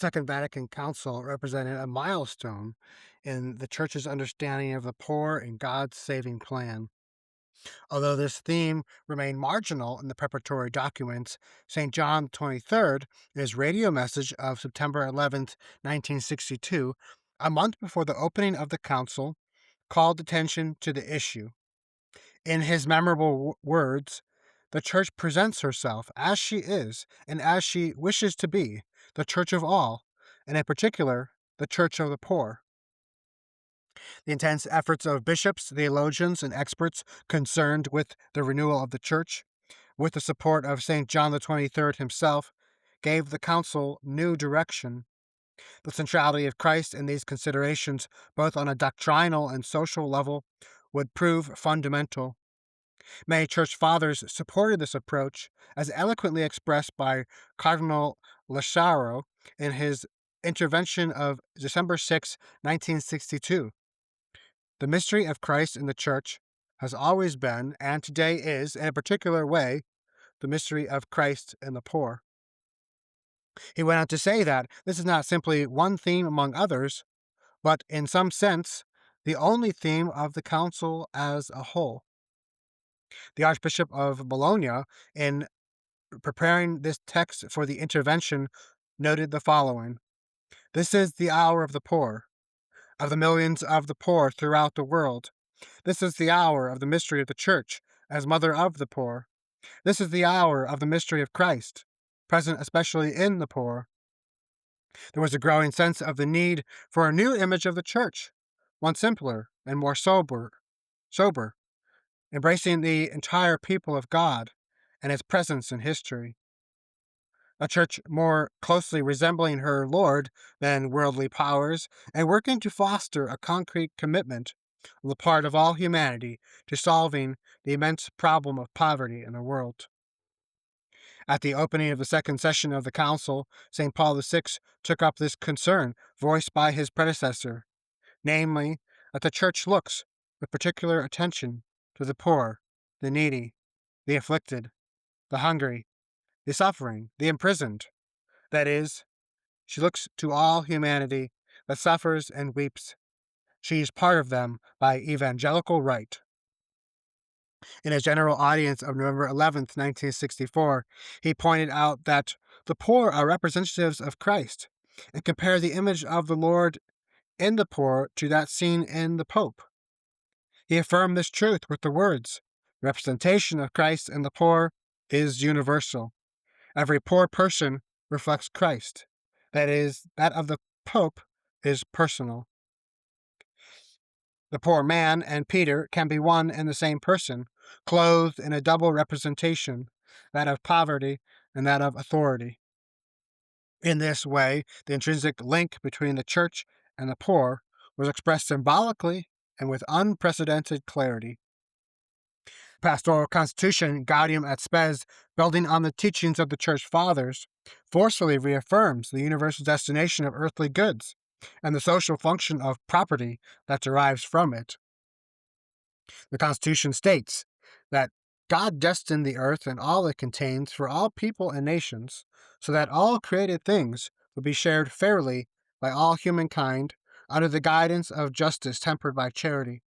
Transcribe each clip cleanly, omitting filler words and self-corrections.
Second Vatican Council represented a milestone in the Church's understanding of the poor and God's saving plan. Although this theme remained marginal in the preparatory documents, St. John XXIII, in his radio message of September 11th, 1962, a month before the opening of the Council, called attention to the issue. In his memorable words, the Church presents herself as she is and as she wishes to be, the Church of all, and in particular, the Church of the poor. The intense efforts of bishops, theologians, and experts concerned with the renewal of the Church, with the support of St. John XXIII himself, gave the Council new direction. The centrality of Christ in these considerations, both on a doctrinal and social level, would prove fundamental. Many church fathers supported this approach, as eloquently expressed by Cardinal Lasciaro in his intervention of December 6, 1962. The mystery of Christ in the Church has always been, and today is, in a particular way, the mystery of Christ in the poor. He went on to say that this is not simply one theme among others, but in some sense, the only theme of the Council as a whole. The Archbishop of Bologna, in preparing this text for the intervention, noted the following: "This is the hour of the poor, of the millions of the poor throughout the world. This is the hour of the mystery of the Church as mother of the poor. This is the hour of the mystery of Christ, present especially in the poor." There was a growing sense of the need for a new image of the Church, one simpler and more sober, embracing the entire people of God and its presence in history. A church more closely resembling her Lord than worldly powers, and working to foster a concrete commitment on the part of all humanity to solving the immense problem of poverty in the world. At the opening of the second session of the Council, St. Paul VI took up this concern voiced by his predecessor, namely, that the Church looks with particular attention to the poor, the needy, the afflicted, the hungry, the suffering, the imprisoned. That is, she looks to all humanity that suffers and weeps. She is part of them by evangelical right. In his general audience of November 11th, 1964, he pointed out that the poor are representatives of Christ and compared the image of the Lord in the poor to that seen in the Pope. He affirmed this truth with the words, "The representation of Christ in the poor is universal. Every poor person reflects Christ. That is, that of the Pope is personal." The poor man and Peter can be one and the same person, clothed in a double representation, that of poverty and that of authority. In this way, the intrinsic link between the Church and the poor was expressed symbolically and with unprecedented clarity. Pastoral Constitution Gaudium et Spes, building on the teachings of the Church Fathers, forcefully reaffirms the universal destination of earthly goods and the social function of property that derives from it. The Constitution states that God destined the earth and all it contains for all people and nations, so that all created things would be shared fairly by all humankind under the guidance of justice tempered by charity.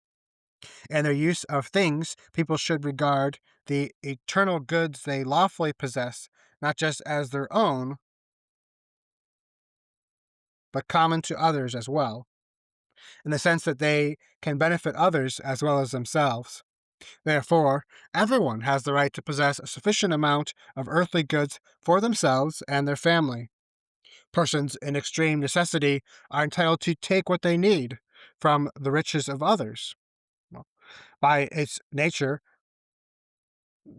In their use of things, people should regard the eternal goods they lawfully possess not just as their own, but common to others as well, in the sense that they can benefit others as well as themselves. Therefore, everyone has the right to possess a sufficient amount of earthly goods for themselves and their family. Persons in extreme necessity are entitled to take what they need from the riches of others. By its nature,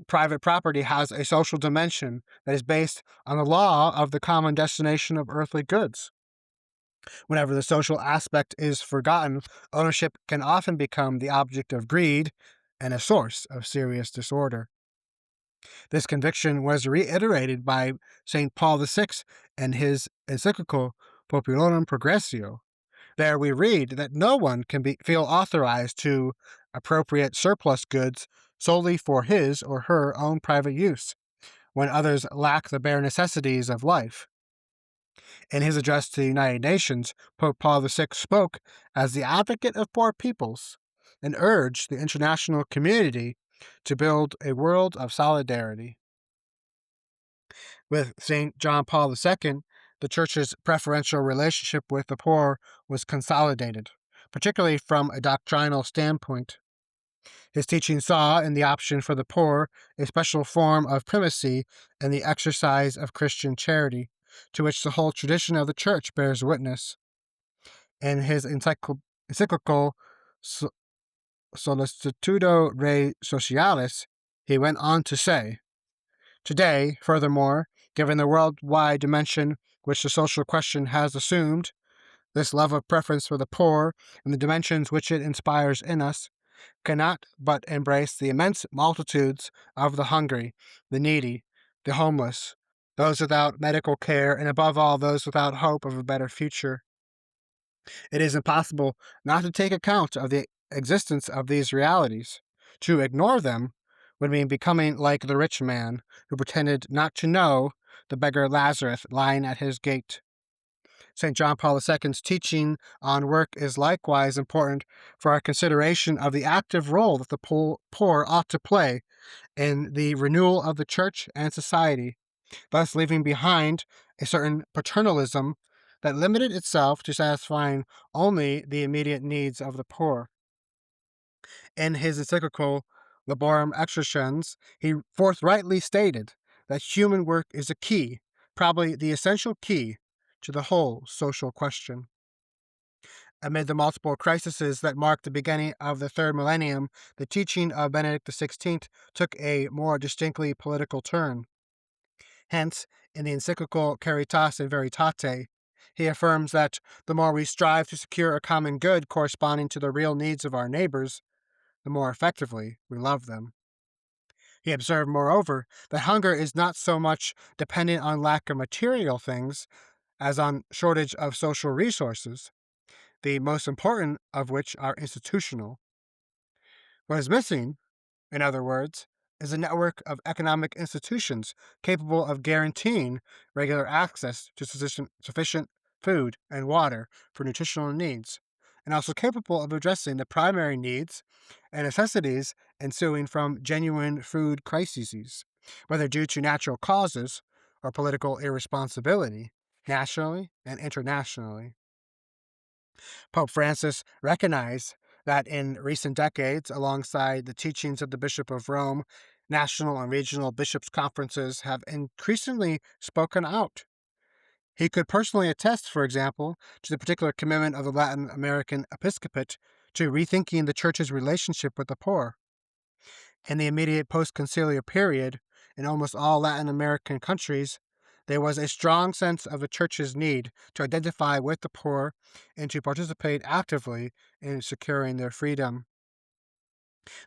private property has a social dimension that is based on the law of the common destination of earthly goods. Whenever the social aspect is forgotten, ownership can often become the object of greed and a source of serious disorder. This conviction was reiterated by St. Paul VI in his encyclical Populorum Progressio. There we read that no one can feel authorized to appropriate surplus goods solely for his or her own private use, when others lack the bare necessities of life. In his address to the United Nations, Pope Paul VI spoke as the advocate of poor peoples and urged the international community to build a world of solidarity. With St. John Paul II, the Church's preferential relationship with the poor was consolidated, particularly from a doctrinal standpoint. His teaching saw in the option for the poor a special form of primacy in the exercise of Christian charity, to which the whole tradition of the Church bears witness. In his encyclical Solicitudo Rei Socialis, he went on to say, "Today, furthermore, given the worldwide dimension which the social question has assumed, this love of preference for the poor, and the dimensions which it inspires in us, cannot but embrace the immense multitudes of the hungry, the needy, the homeless, those without medical care, and above all, those without hope of a better future. It is impossible not to take account of the existence of these realities. To ignore them would mean becoming like the rich man who pretended not to know the beggar Lazarus lying at his gate." St. John Paul II's teaching on work is likewise important for our consideration of the active role that the poor ought to play in the renewal of the Church and society, thus leaving behind a certain paternalism that limited itself to satisfying only the immediate needs of the poor. In his encyclical Laborem Exercens, he forthrightly stated that human work is a key, probably the essential key, to the whole social question. Amid the multiple crises that marked the beginning of the third millennium, the teaching of Benedict XVI took a more distinctly political turn. Hence, in the encyclical Caritas in Veritate, he affirms that the more we strive to secure a common good corresponding to the real needs of our neighbors, the more effectively we love them. He observed, moreover, that hunger is not so much dependent on lack of material things as on shortage of social resources, the most important of which are institutional. What is missing, in other words, is a network of economic institutions capable of guaranteeing regular access to sufficient food and water for nutritional needs, and also capable of addressing the primary needs and necessities ensuing from genuine food crises, whether due to natural causes or political irresponsibility, nationally and internationally. Pope Francis recognized that in recent decades, alongside the teachings of the Bishop of Rome, national and regional bishops' conferences have increasingly spoken out. He could personally attest, for example, to the particular commitment of the Latin American episcopate to rethinking the Church's relationship with the poor. In the immediate post-conciliar period, in almost all Latin American countries, there was a strong sense of the Church's need to identify with the poor and to participate actively in securing their freedom.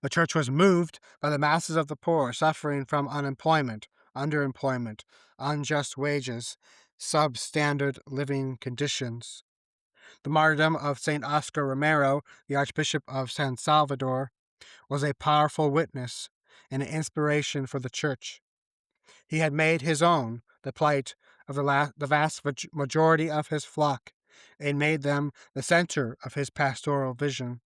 The Church was moved by the masses of the poor suffering from unemployment, underemployment, unjust wages, substandard living conditions. The martyrdom of St. Oscar Romero, the Archbishop of San Salvador, was a powerful witness and an inspiration for the Church. He had made his own the plight of the vast majority of his flock and made them the center of his pastoral vision.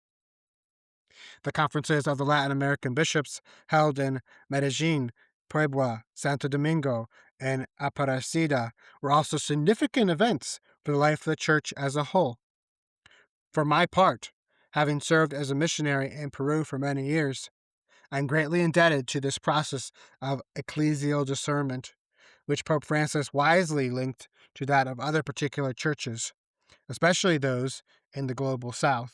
The conferences of the Latin American bishops held in Medellin, Puebla, Santo Domingo, and Aparecida were also significant events for the life of the Church as a whole. For my part, having served as a missionary in Peru for many years, I'm greatly indebted to this process of ecclesial discernment, which Pope Francis wisely linked to that of other particular churches, especially those in the global south.